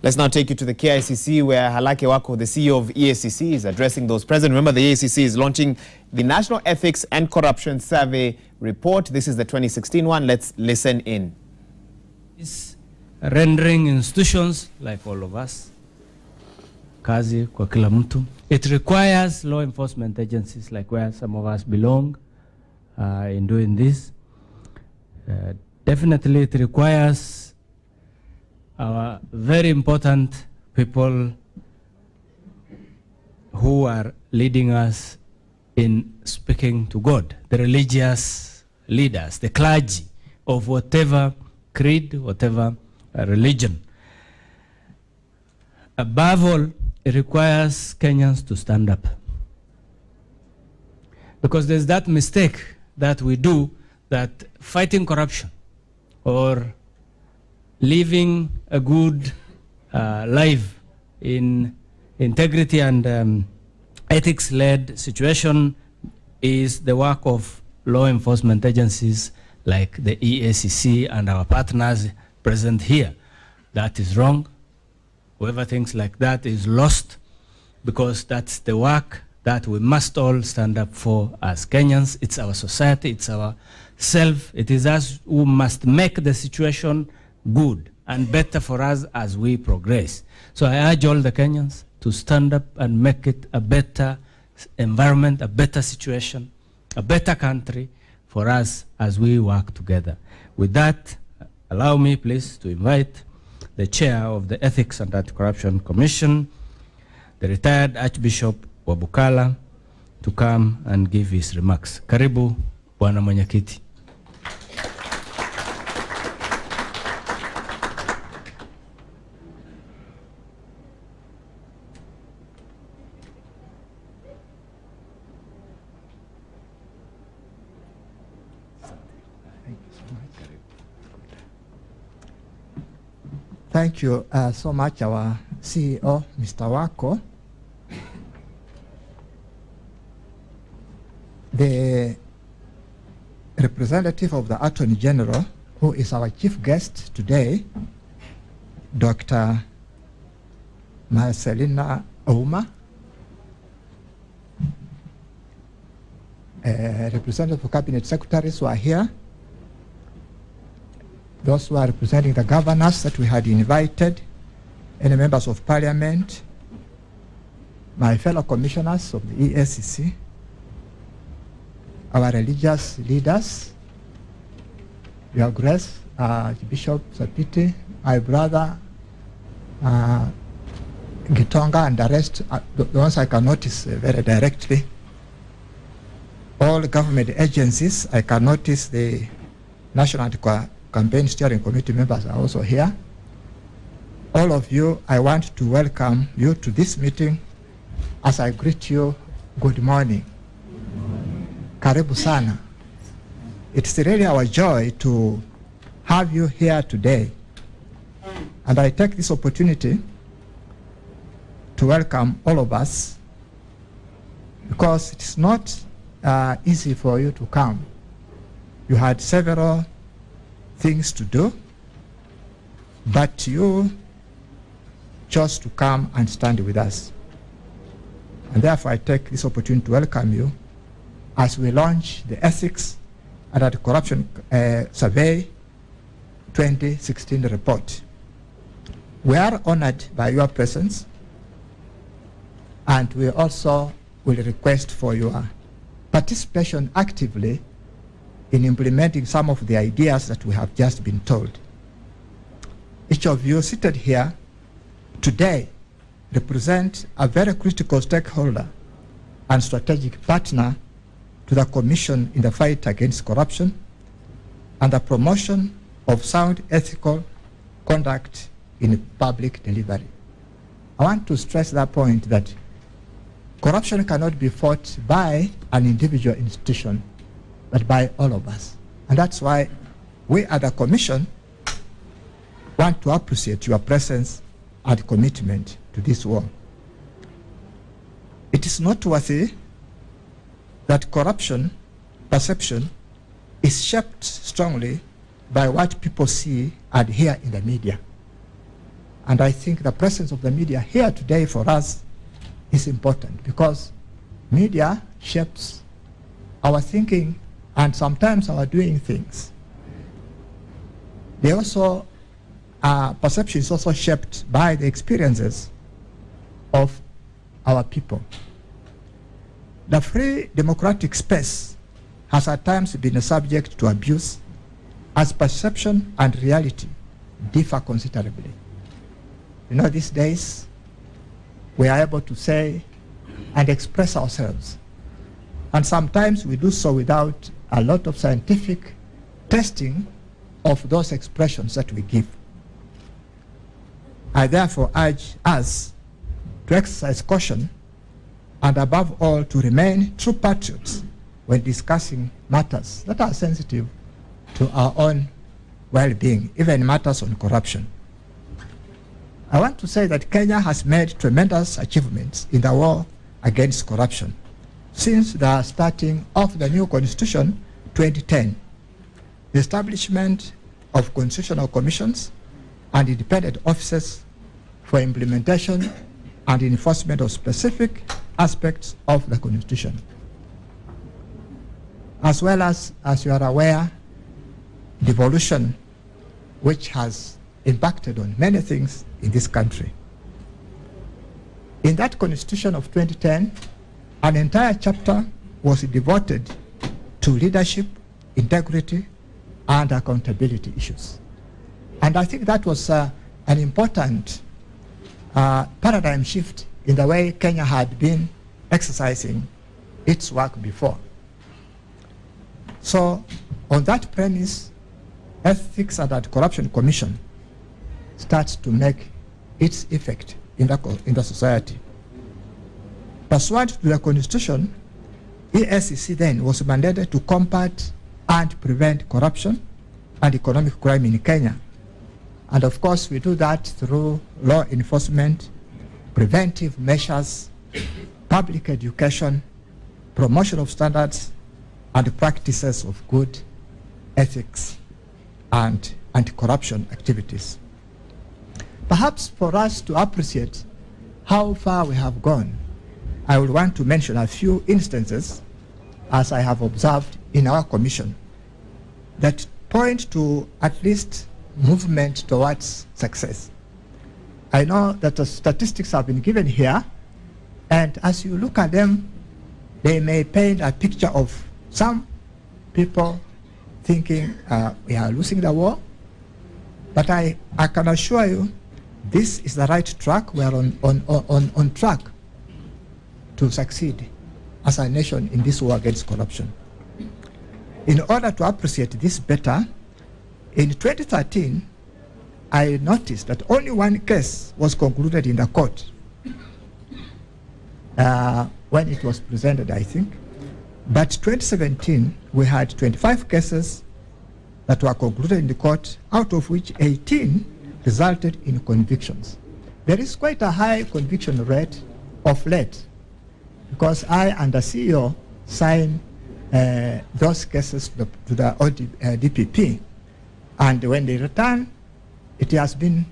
Let's now take you to the KICC, where Halake Wako, the CEO of EACC, is addressing those present. Remember, the EACC is launching the National Ethics and Corruption Survey Report. This is the 2016 one. Let's listen in. It's rendering institutions, like all of us, kazi kwa kila mtu. It requires law enforcement agencies, like where some of us belong, in doing this. Definitely it requires our very important people who are leading us in speaking to God, the religious leaders, the clergy of whatever creed, whatever religion. Above all, it requires Kenyans to stand up. Because there's that mistake that we do, that fighting corruption or living a good life in integrity and ethics-led situation is the work of law enforcement agencies like the EACC and our partners present here. That is wrong. Whoever thinks like that is lost, because that's the work that we must all stand up for as Kenyans. It's our society, it's our self. It is us who must make the situation good and better for us as we progress. So I urge all the Kenyans to stand up and make it a better environment, a better situation, a better country for us as we work together. With that, allow me please to invite the chair of the Ethics and Anti-Corruption Commission, the retired Archbishop Wabukala, to come and give his remarks. Karibu, Bwana Mwenyekiti. Thank you so much, our CEO, Mr. Wako. The representative of the Attorney General, who is our chief guest today, Dr. Marcelina Ouma, representative of cabinet secretaries who are here, those who are representing the governors that we had invited, any members of parliament, my fellow commissioners of the EACC, our religious leaders, Your Grace, Bishop Sapiti, my brother, Gitonga, and the rest, the ones I can notice very directly. All government agencies, I can notice the National Campaign Steering Committee members are also here. All of you, I want to welcome you to this meeting as I greet you, good morning. Karibu sana. It's really our joy to have you here today. And I take this opportunity to welcome all of us, because it's not easy for you to come. You had several things to do, but you chose to come and stand with us. And therefore I take this opportunity to welcome you as we launch the Ethics and Anti-Corruption Survey 2016 report. We are honored by your presence, and we also will request for your participation actively in implementing some of the ideas that we have just been told. Each of you seated here today represent a very critical stakeholder and strategic partner to the Commission in the fight against corruption and the promotion of sound ethical conduct in public delivery. I want to stress that point, that corruption cannot be fought by an individual institution, but by all of us. And that's why we at the Commission want to appreciate your presence and commitment to this war. It is noteworthy that corruption perception is shaped strongly by what people see and hear in the media. And I think the presence of the media here today for us is important, because media shapes our thinking and sometimes our doing things. They also, perception is also shaped by the experiences of our people. The free democratic space has at times been subject to abuse, as perception and reality differ considerably. You know, these days, we are able to say and express ourselves. And sometimes we do so without a lot of scientific testing of those expressions that we give. I therefore urge us to exercise caution and above all to remain true patriots when discussing matters that are sensitive to our own well-being, even matters on corruption. I want to say that Kenya has made tremendous achievements in the war against corruption since the starting of the new constitution 2010. The establishment of constitutional commissions and independent offices for implementation and enforcement of specific aspects of the constitution. As well as you are aware, devolution, which has impacted on many things in this country. In that constitution of 2010, an entire chapter was devoted to leadership, integrity, and accountability issues. And I think that was an important paradigm shift in the way Kenya had been exercising its work before. So on that premise, Ethics and Anti-Corruption Commission starts to make its effect in the society. Pursuant to the Constitution, EACC then was mandated to combat and prevent corruption and economic crime in Kenya. And of course, we do that through law enforcement, preventive measures, public education, promotion of standards, and practices of good ethics and anti-corruption activities. Perhaps for us to appreciate how far we have gone, I would want to mention a few instances, as I have observed in our commission, that point to at least movement towards success. I know that the statistics have been given here, and as you look at them, they may paint a picture of some people thinking we are losing the war, but I can assure you this is the right track. We are on track to succeed as a nation in this war against corruption. In order to appreciate this better, in 2013, I noticed that only one case was concluded in the court when it was presented, I think. But 2017, we had 25 cases that were concluded in the court, out of which 18 resulted in convictions. There is quite a high conviction rate of late, because I and the CEO signed those cases to the DPP, and when they return, it has been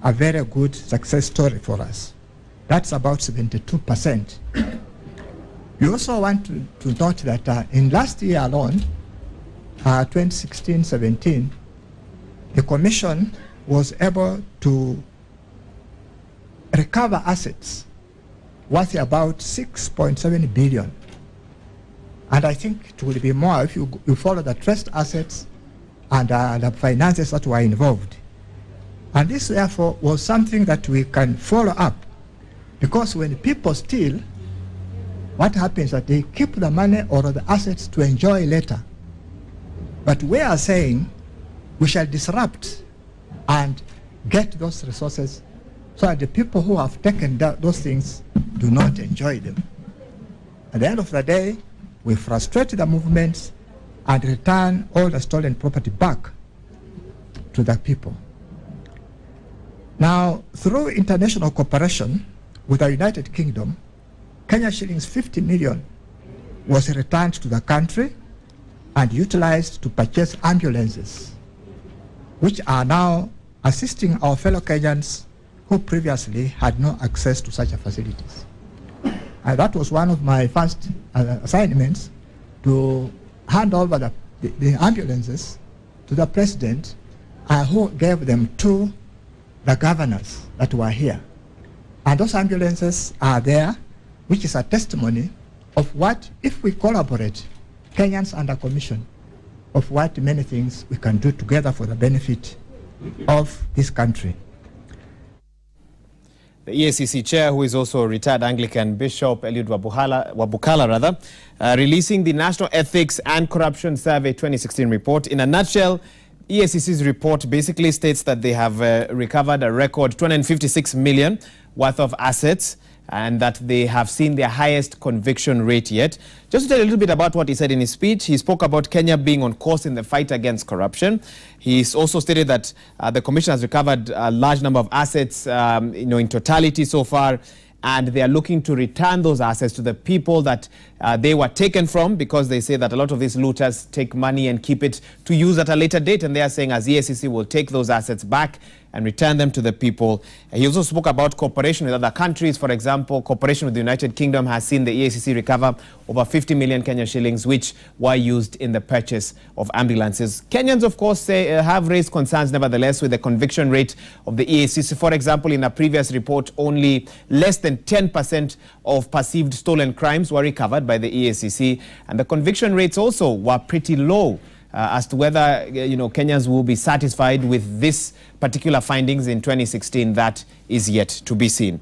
a very good success story for us. That's about 72%. We also want to note that in last year alone, 2016-17, the Commission was able to recover assets worth about 6.7 billion. And I think it will be more if you follow the trust assets and the finances that were involved. And this, therefore, was something that we can follow up, because when people steal, what happens is that they keep the money or the assets to enjoy later. But we are saying we shall disrupt and get those resources so that the people who have taken those things do not enjoy them. At the end of the day, we frustrate the movements and return all the stolen property back to the people. Now, through international cooperation with the United Kingdom, Kenya shillings 50 million was returned to the country and utilized to purchase ambulances, which are now assisting our fellow Kenyans who previously had no access to such facilities. And that was one of my first assignments, to hand over the ambulances to the president, who gave them to the governors that were here. And those ambulances are there, which is a testimony of what, if we collaborate, Kenyans under commission, of what many things we can do together for the benefit of this country. The EACC chair, who is also a retired Anglican Bishop, Eliud Wabukala, releasing the National Ethics and Corruption Survey 2016 report. In a nutshell, EACC's report basically states that they have recovered a record 256 million worth of assets, and that they have seen their highest conviction rate yet. Just to tell you a little bit about what he said in his speech, he spoke about Kenya being on course in the fight against corruption. He's also stated that the Commission has recovered a large number of assets, in totality so far, and they are looking to return those assets to the people that they were taken from, because they say that a lot of these looters take money and keep it to use at a later date, and they are saying as EACC will take those assets back and return them to the people. He also spoke about cooperation with other countries. For example, cooperation with the United Kingdom has seen the EACC recover over 50 million Kenyan shillings, which were used in the purchase of ambulances. Kenyans, of course, have raised concerns, nevertheless, with the conviction rate of the EACC. For example, in a previous report, only less than 10% of perceived stolen crimes were recovered by the EACC, and the conviction rates also were pretty low. As to whether Kenyans will be satisfied with this particular findings in 2016, that is yet to be seen.